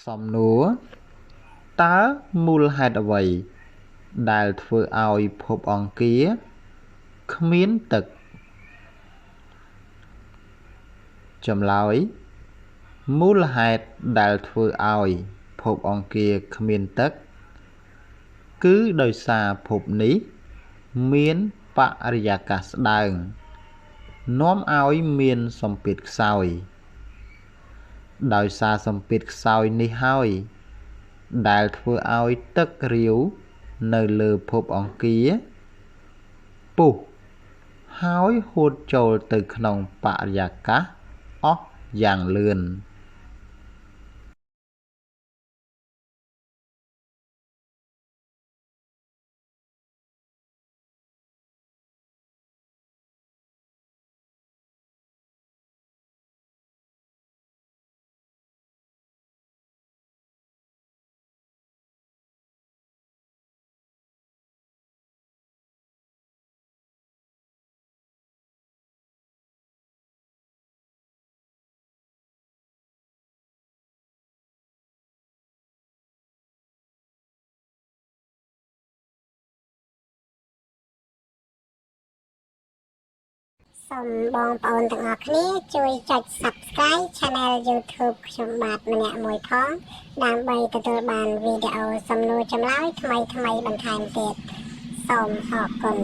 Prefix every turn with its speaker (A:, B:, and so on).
A: សំណួរតើមូលហេតុអ្វីដែលធ្វើឲ្យភពអង្គារគ្មានទឹកចម្លើយមូលហេតុដែលធ្វើឲ្យភពអង្គារគ្មានទឹកគឺដោយសារភពនេះមានបរិយាកាសស្តើងនាំឲ្យមានសម្ពាធខ្សោយដោយសារសម្ពាធខ្សោយនេះហើយដែលធ្វើឲ្យទឹករាវនៅលើភពអង្គារពុះហើយហួតចូលទៅក្នុងបរិយាកាសអស់យ៉ាងលឿន
B: សូមបងប្អូនទាំងអស់គ្នាជួយចុច Subscribe Channel YouTube ខ្ញុំបាទម្នាក់មួយផងដើម្បីទទួលបានវីដេអូសំណួរចម្លើយថ្មីៗបន្ថែមទៀតសូមអរគុណ